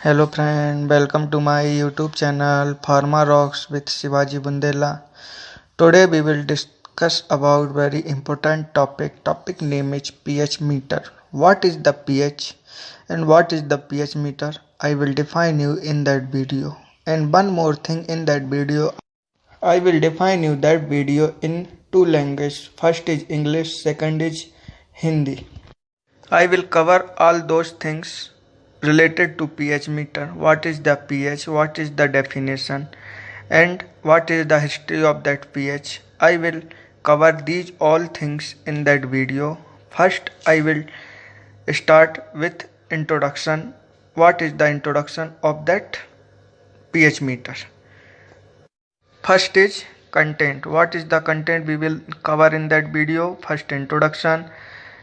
Hello friend, welcome to my YouTube channel Pharma Rocks with Shivaji Bundela. Today we will discuss about very important topic name is pH meter. What is the pH and what is the pH meter? I will define you in that video. And one more thing, in that video I will define you that video in two languages. First is English, second is Hindi. I will cover all those things related to pH meter. What is the pH, what is the definition, and what is the history of that pH. I will cover these all things in that video. First I will start with introduction. What is the introduction of that pH meter? First is content. What is the content we will cover in that video? First introduction,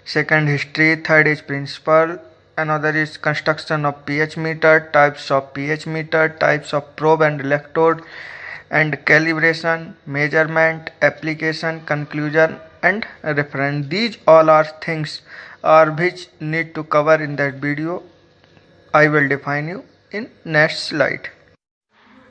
second history, third is principle, another is construction of pH meter, types of pH meter, types of probe and electrode, and calibration, measurement, application, conclusion, and reference. These all are things which need to cover in that video. I will define you in next slide.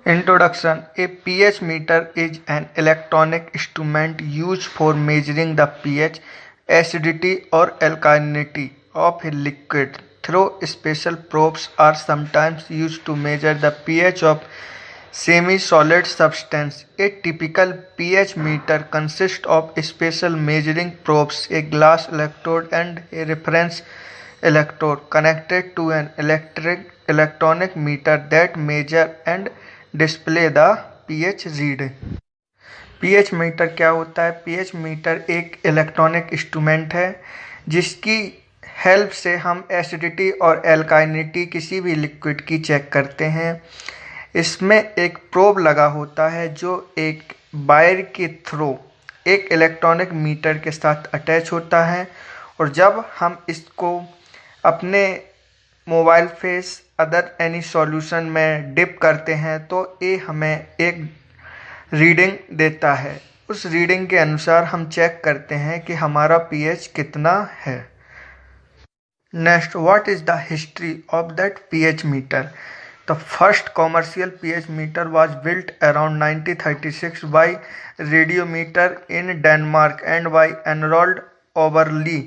Introduction. A pH meter is an electronic instrument used for measuring the pH, acidity or alkalinity of a liquid. Though special probes are sometimes used to measure the pH of semi-solid substance. A typical pH meter consists of special measuring probes, a glass electrode and a reference electrode connected to an electronic meter that measure and display the pH reading. PH meter क्या होता है? PH meter एक electronic instrument है जिसकी help से हम acidity और एल्काइनिटी किसी भी लिक्विड की चेक करते हैं. इसमें एक प्रोब लगा होता है जो एक वायर के थ्रू एक इलेक्ट्रॉनिक मीटर के साथ अटैच होता है, और जब हम इसको अपने mobile face other any solution में डिप करते हैं तो ये हमें एक रीडिंग देता है. उस रीडिंग के अनुसार हम चेक करते हैं कि हमारा पीएच कितना है. Next, what is the history of that pH meter? The first commercial pH meter was built around 1936 by Radiometer in Denmark and by Arnold Orville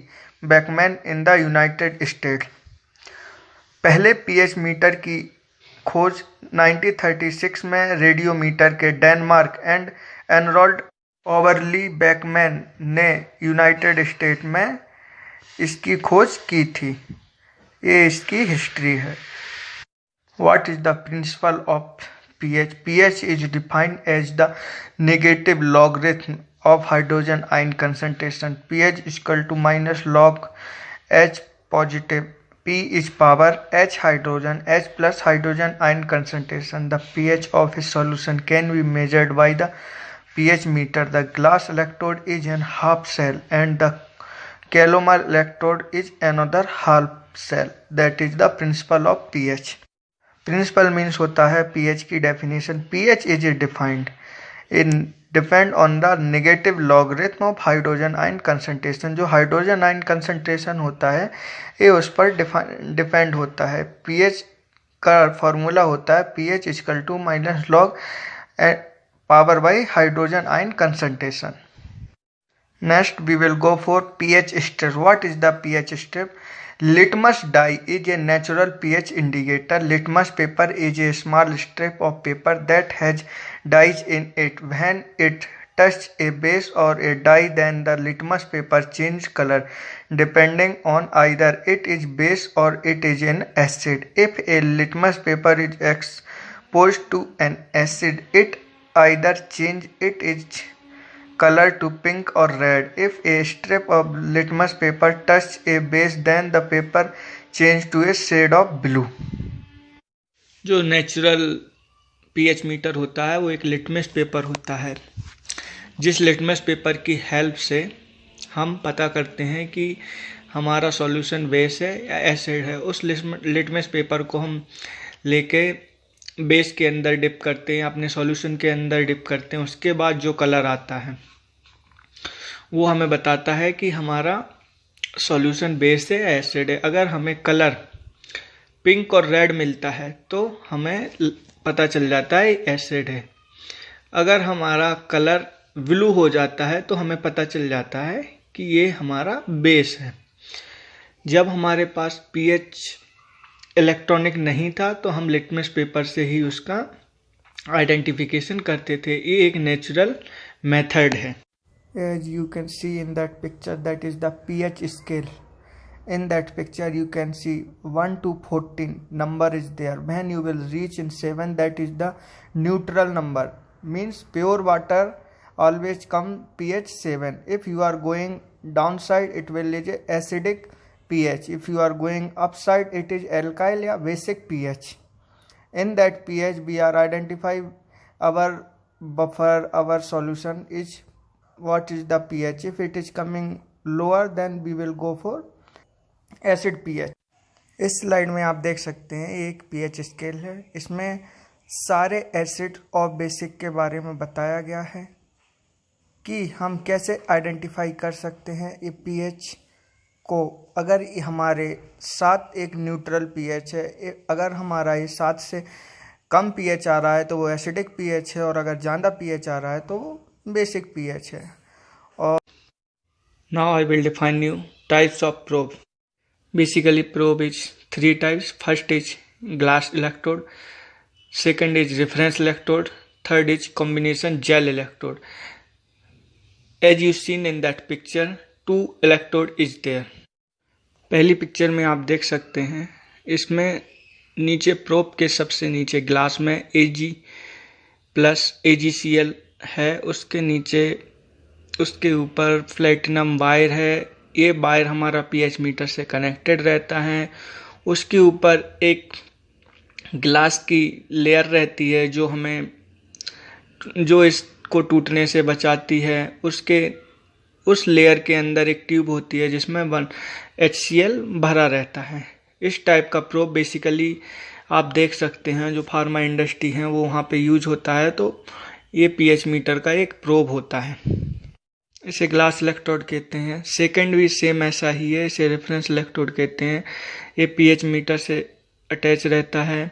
Beckman in the United States. पहले pH meter की खोज 1936 में Radiometer के Denmark and Arnold Orville Beckman ने United State में इसकी खोज की थी. ये इसकी हिस्ट्री है. What is the principle of pH? PH is defined as the negative logarithm of hydrogen ion concentration. PH equal to minus log H positive. P is power H hydrogen, H plus hydrogen ion concentration. The pH of a solution can be measured by the pH meter. The glass electrode is an half cell and the calomel electrode is another half cell. That is the principle of pH. Principle means होता है pH की definition. pH is defined in depend on the negative logarithm of hydrogen ion concentration. जो hydrogen ion concentration होता है ये उस पर depend होता है. पीएच का फॉर्मूला होता है pH equal to minus log power by hydrogen ion concentration. Next we will go for pH step. What is the pH step? Litmus dye is a natural pH indicator. Litmus paper is a small strip of paper that has dyes in it. When it touches a base or a dye, then the litmus paper changes color depending on either it is base or it is an acid. If a litmus paper is exposed to an acid, it either changes its color to pink or red. If a strip of litmus paper touches a base, then the paper changes to a shade of blue. जो natural pH meter होता है वो एक litmus paper होता है, जिस litmus paper की help से हम पता करते हैं कि हमारा सॉल्यूशन बेस है या एसिड है. उस लिटमस पेपर को हम लेके बेस के अंदर डिप करते हैं, अपने सॉल्यूशन के अंदर डिप करते हैं. उसके बाद जो कलर आता है वो हमें बताता है कि हमारा सॉल्यूशन बेस है या एसिड है. अगर हमें कलर पिंक और रेड मिलता है तो हमें पता चल जाता है एसिड है। अगर हमारा कलर ब्लू हो जाता है तो हमें पता चल जाता है कि ये हमारा बेस है। जब हमारे पास पीएच इलेक्ट्रॉनिक नहीं था तो हम लिटमस पेपर से ही उसका आइडेंटिफिकेशन करते थे। ये एक नेचुरल मेथड है। As you can see in that picture, that is the pH scale. In that picture you can see 1 to 14 number is there. When you will reach in 7, that is the neutral number, means pure water always come pH 7. If you are going downside, it will is acidic pH. If you are going upside, it is alkyl या basic pH. In that pH we are identify our buffer, our solution is what is the pH. If it is coming lower, then we will go for acid pH. इस slide में आप देख सकते हैं एक pH scale है। इसमें सारे एसिड और बेसिक के बारे में बताया गया है कि हम कैसे आइडेंटिफाई कर सकते हैं ये pH को। अगर हमारे साथ एक न्यूट्रल pH है, अगर हमारा ये 7 से कम pH आ रहा है तो वो एसिडिक pH है, और अगर ज़्यादा pH आ रहा है तो वो बेसिक pH है। और now I will define you types of probe. Basically probe is 3 types. First is glass electrode, second is reference electrode, third is combination gel electrode. As you seen in that picture, 2 electrode is there. पहली picture में आप देख सकते हैं, इसमें नीचे probe के सबसे नीचे ग्लास में Ag प्लस AgCl है, उसके नीचे उसके ऊपर प्लेटिनम वायर है। ये वायर हमारा पीएच मीटर से कनेक्टेड रहता है। उसके ऊपर एक ग्लास की लेयर रहती है जो इसको टूटने से बचाती है। उस लेयर के अंदर एक ट्यूब होती है जिसमें HCl भरा रहता है। इस टाइप का प्रोब बेसिकली आप देख सकते हैं जो फार्मा इंडस्ट्री है वो वहाँ पे यूज होता है। तो ये पीएच मीटर का एक प्रोब होता है, इसे ग्लास इलेक्ट्रोड कहते हैं। सेकंड भी सेम ऐसा ही है, इसे रेफरेंस इलेक्ट्रोड कहते हैं। ये पीएच मीटर से अटैच रहता है।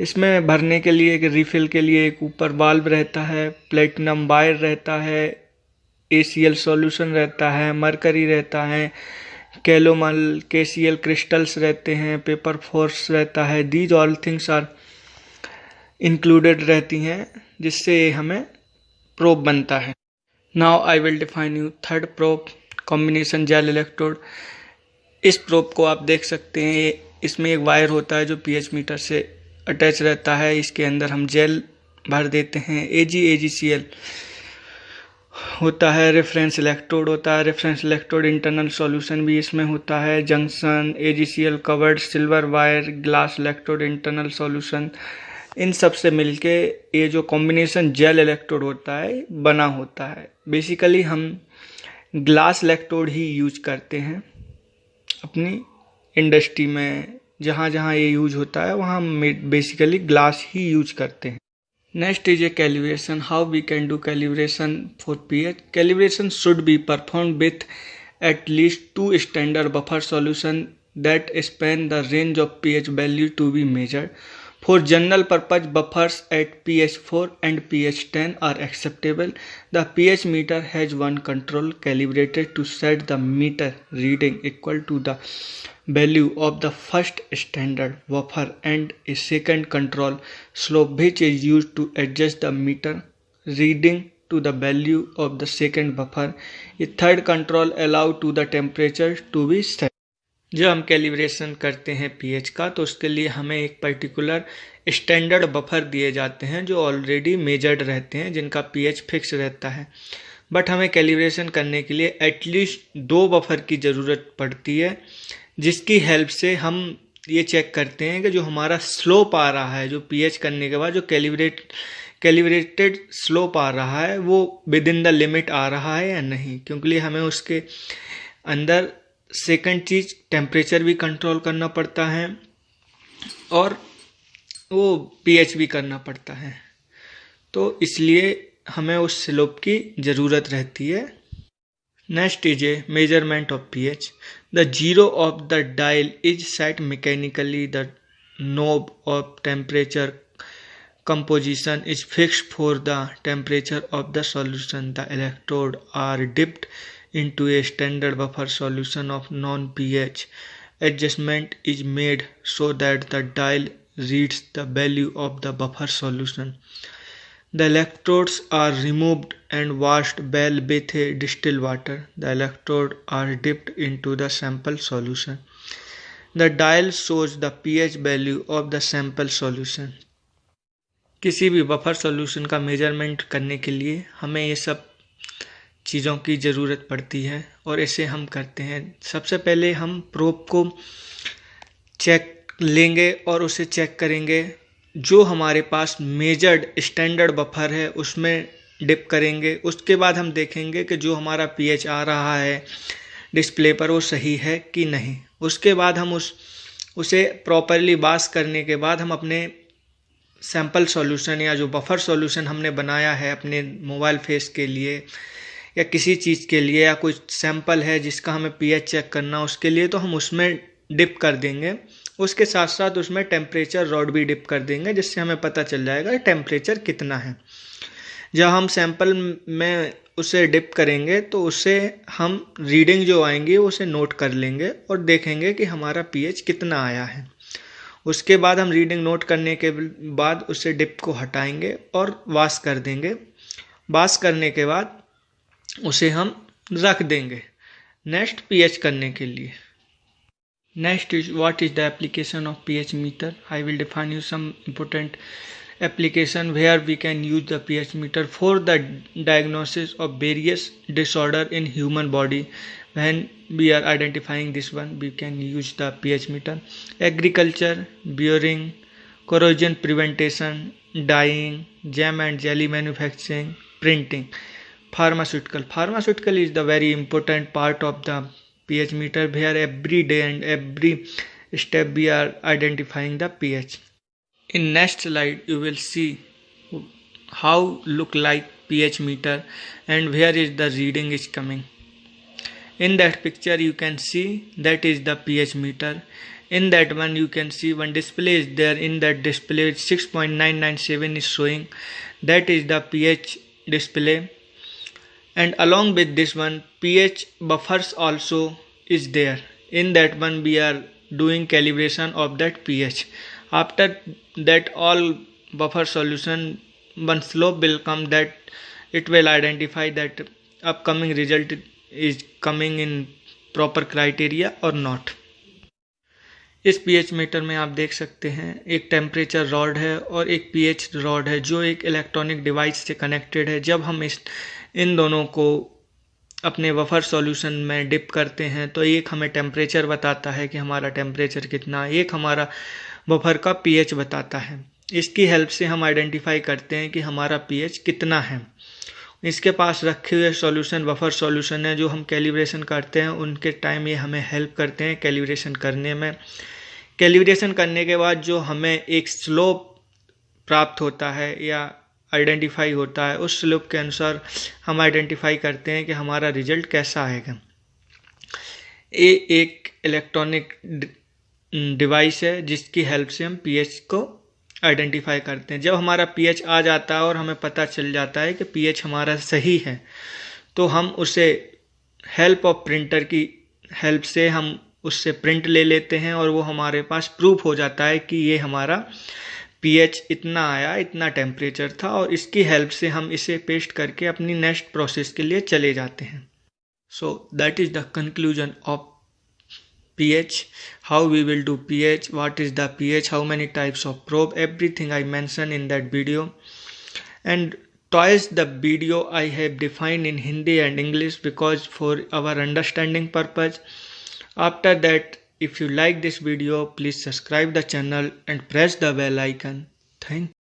इसमें भरने के लिए एक रिफिल के लिए एक ऊपर वाल्व रहता है, प्लेटिनम वायर रहता है, ACl सॉल्यूशन रहता है, मरकरी रहता है, कैलोमल KCl क्रिस्टल्स रहते हैं, पेपर फोर्स रहता है। These all things are included रहती हैं जिससे हमें प्रोब बनता है। Now I will define you third probe, combination gel electrode. इस प्रोब को आप देख सकते हैं, इसमें एक वायर होता है जो पीएच मीटर से अटैच रहता है। इसके अंदर हम जेल भर देते हैं। AgCl होता है, रेफरेंस इलेक्ट्रोड होता है। रेफरेंस इलेक्ट्रोड इंटरनल सॉल्यूशन भी इसमें होता है। Junction AgCl covered silver wire, glass electrode internal solution, इन सब से मिलके ये जो कॉम्बिनेशन जेल इलेक्ट्रोड होता है बना होता है। बेसिकली हम ग्लास इलेक्ट्रोड ही यूज करते हैं अपनी इंडस्ट्री में। जहाँ जहाँ ये यूज होता है वहाँ हम बेसिकली ग्लास ही यूज करते हैं। Next is a calibration. How we can do calibration for pH? Calibration should be perform with at least 2 standard buffer solution that span the range of pH value to be measured. For general purpose buffers at pH 4 and pH 10 are acceptable. The pH meter has one control calibrated to set the meter reading equal to the value of the first standard buffer and a second control slope which is used to adjust the meter reading to the value of the second buffer. A third control allow to the temperature to be set. जब हम calibration करते हैं pH का तो उसके लिए हमें एक पर्टिकुलर स्टैंडर्ड बफर दिए जाते हैं जो ऑलरेडी मेजर्ड रहते हैं, जिनका पीएच फिक्स रहता है। बट हमें कैलिब्रेशन करने के लिए एटलीस्ट 2 बफर की ज़रूरत पड़ती है, जिसकी हेल्प से हम ये चेक करते हैं कि जो हमारा स्लोप आ रहा है, जो पीएच करने के बाद जो कैलिब्रेटेड स्लोप आ रहा है वो विद इन द लिमिट आ रहा है या नहीं। क्योंकि हमें उसके अंदर सेकंड चीज़ टेम्परेचर भी कंट्रोल करना पड़ता है और वो पीएच भी करना पड़ता है, तो इसलिए हमें उस स्लोप की ज़रूरत रहती है। Next is A measurement of pH. The zero of the dial is set mechanically. The knob of temperature composition is fixed for the temperature of the solution. The electrodes are dipped into a standard buffer solution of non-pH. Adjustment is made so that the dial reads the value of the buffer solution. The electrodes are removed and washed well with a distilled water. The electrodes are dipped into the sample solution. The dial shows the pH value of the sample solution. किसी भी buffer solution का measurement करने के लिए हमें ये सब चीज़ों की ज़रूरत पड़ती है और इसे हम करते हैं। सबसे पहले हम प्रोब को चेक लेंगे और उसे चेक करेंगे। जो हमारे पास मेजर्ड स्टैंडर्ड बफर है उसमें डिप करेंगे। उसके बाद हम देखेंगे कि जो हमारा पीएच आ रहा है डिस्प्ले पर वो सही है कि नहीं। उसके बाद हम उसे प्रॉपरली वाश करने के बाद हम अपने सैम्पल सॉल्यूशन या जो बफर सॉल्यूशन हमने बनाया है अपने मोबाइल फेस के लिए या किसी चीज़ के लिए या कोई सैंपल है जिसका हमें पीएच चेक करना उसके लिए, तो हम उसमें डिप कर देंगे। उसके साथ साथ उसमें टेम्परेचर रॉड भी डिप कर देंगे जिससे हमें पता चल जाएगा टेम्परेचर कितना है। जब हम सैंपल में उसे डिप करेंगे तो उसे हम रीडिंग जो आएंगी उसे नोट कर लेंगे और देखेंगे कि हमारा पीएच कितना आया है। उसके बाद हम रीडिंग नोट करने के बाद उसे डिप को हटाएंगे और वॉश कर देंगे। वॉश करने के बाद उसे हम रख देंगे नेक्स्ट पीएच करने के लिए। Next is what is the application of pH meter. I will define you some important application where we can use the pH meter for the diagnosis of various disorder in human body. When we are identifying this one, we can use the pH meter. Agriculture, bearing, corrosion prevention, dyeing, jam and jelly manufacturing, printing. Pharmaceutical is the very important part of the pH meter where every day and every step we are identifying the pH. In next slide you will see how look like pH meter and where is the reading is coming. In that picture you can see that is the pH meter. In that one you can see one display is there. In that display 6.997 is showing, that is the pH display, and along with this one pH buffers also is there. In that one we are doing calibration of that pH. After that all buffer solution one slope will come that it will identify that upcoming result is coming in proper criteria or not. इस pH metre में आप देख सकते हैं एक temperature rod है और एक pH रॉड है जो एक इलेक्ट्रॉनिक डिवाइस से कनेक्टेड है। जब हम इन दोनों को अपने बफर सॉल्यूशन में डिप करते हैं तो एक हमें टेम्परेचर बताता है कि हमारा टेम्परेचर कितना, एक हमारा बफर का पीएच बताता है। इसकी हेल्प से हम आइडेंटिफाई करते हैं कि हमारा पीएच कितना है। इसके पास रखे हुए सॉल्यूशन बफर सॉल्यूशन है जो हम कैलिब्रेशन करते हैं, उनके टाइम ये हमें हेल्प करते हैं कैलिब्रेशन करने में। कैलिब्रेशन करने के बाद जो हमें एक स्लोप प्राप्त होता है या आइडेंटिफाई होता है उस स्लोप के अनुसार हम आइडेंटिफाई करते हैं कि हमारा रिजल्ट कैसा आएगा। ये एक इलेक्ट्रॉनिक डिवाइस है जिसकी हेल्प से हम पीएच को आइडेंटिफाई करते हैं। जब हमारा पीएच आ जाता है और हमें पता चल जाता है कि पीएच हमारा सही है तो हम उसे हेल्प ऑफ प्रिंटर की हेल्प से हम उससे प्रिंट ले लेते हैं और वो हमारे पास प्रूफ हो जाता है कि ये हमारा पीएच इतना आया, इतना टेम्परेचर था, और इसकी हेल्प से हम इसे पेस्ट करके अपनी नेक्स्ट प्रोसेस के लिए चले जाते हैं। So that is the conclusion of pH, how we will do pH, what is the pH, how many types of probe, everything I mentioned in that video. And twice the video I have defined in Hindi and English because for our understanding purpose. After that, if you like this video, please subscribe the channel and press the bell icon. Thank you.